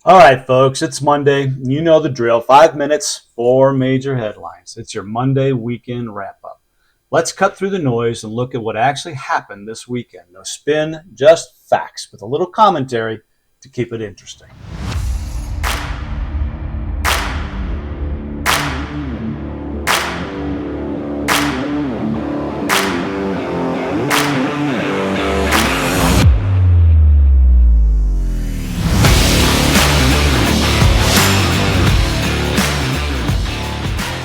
All right, folks, it's Monday. You know the drill. 5 minutes, 4 major headlines. It's your Monday weekend wrap-up. Let's cut through the noise and look at what actually happened this weekend. No spin, just facts with a little commentary to keep it interesting.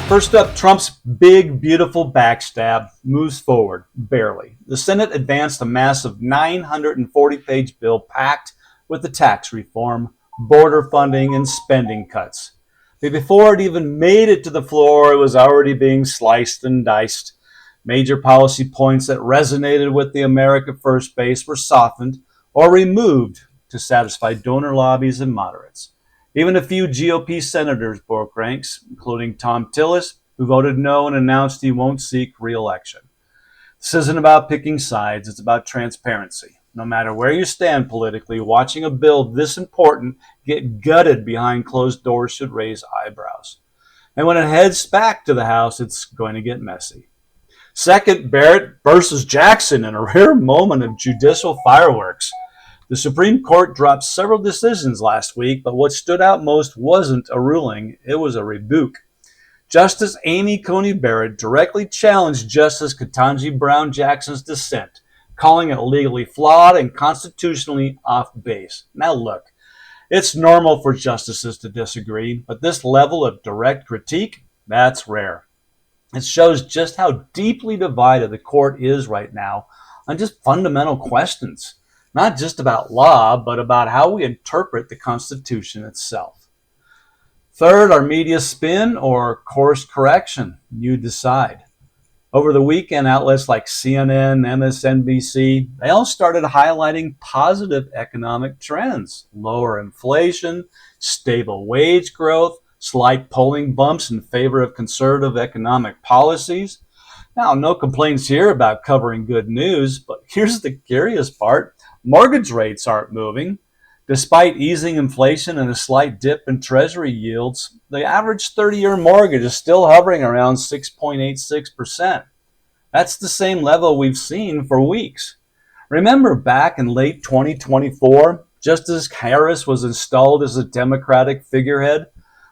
First up, Trump's big, beautiful backstab moves forward, barely. The Senate advanced a massive 940-page bill packed with the tax reform, border funding, and spending cuts. But before it even made it to the floor, it was already being sliced and diced. Major policy points that resonated with the America First base were softened or removed to satisfy donor lobbies and moderates. Even a few GOP senators broke ranks, including Tom Tillis, who voted no and announced he won't seek re-election. This isn't about picking sides, it's about transparency. No matter where you stand politically, watching a bill this important get gutted behind closed doors should raise eyebrows. And when it heads back to the House, it's going to get messy. Second, Barrett versus Jackson in a rare moment of judicial fireworks. The Supreme Court dropped several decisions last week, but what stood out most wasn't a ruling, it was a rebuke. Justice Amy Coney Barrett directly challenged Justice Ketanji Brown Jackson's dissent, calling it legally flawed and constitutionally off base. Now look, it's normal for justices to disagree, but this level of direct critique, that's rare. It shows just how deeply divided the court is right now on just fundamental questions. Not just about law, but about how we interpret the Constitution itself. Third, our media spin or course correction. You decide. Over the weekend, outlets like CNN, MSNBC, they all started highlighting positive economic trends. Lower inflation, stable wage growth, slight polling bumps in favor of conservative economic policies. Now, no complaints here about covering good news, but here's the curious part. Mortgage rates aren't moving. Despite easing inflation and a slight dip in Treasury yields, the average 30-year mortgage is still hovering around 6.86%. That's the same level we've seen for weeks. Remember back in late 2024, just as Harris was installed as a Democratic figurehead,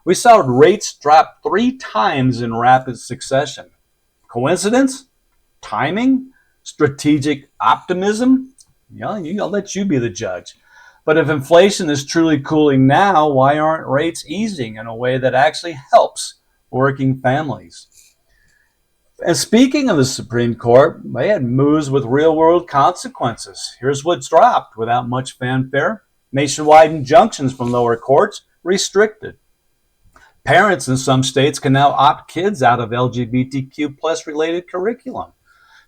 we saw rates drop 3 times in rapid succession. Coincidence? Timing? Strategic optimism? I'll let you be the judge. But if inflation is truly cooling now, why aren't rates easing in a way that actually helps working families? And speaking of the Supreme Court, they had moves with real-world consequences. Here's what's dropped without much fanfare. Nationwide injunctions from lower courts restricted. Parents in some states can now opt kids out of LGBTQ plus related curriculum.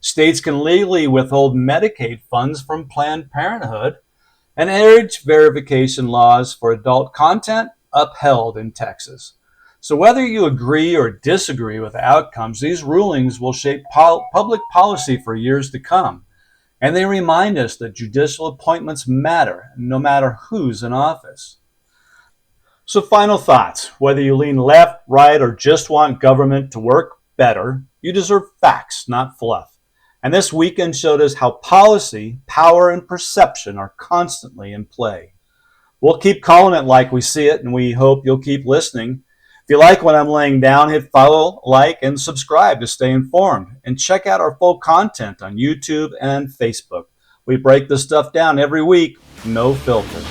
States can legally withhold Medicaid funds from Planned Parenthood, and age verification laws for adult content upheld in Texas. So whether you agree or disagree with the outcomes, these rulings will shape public policy for years to come. And they remind us that judicial appointments matter, no matter who's in office. So final thoughts. Whether you lean left, right, or just want government to work better, you deserve facts, not fluff. And this weekend showed us how policy, power, and perception are constantly in play. We'll keep calling it like we see it, and we hope you'll keep listening. If you like what I'm laying down, hit follow, like, and subscribe to stay informed. And check out our full content on YouTube and Facebook. We break this stuff down every week, no filter.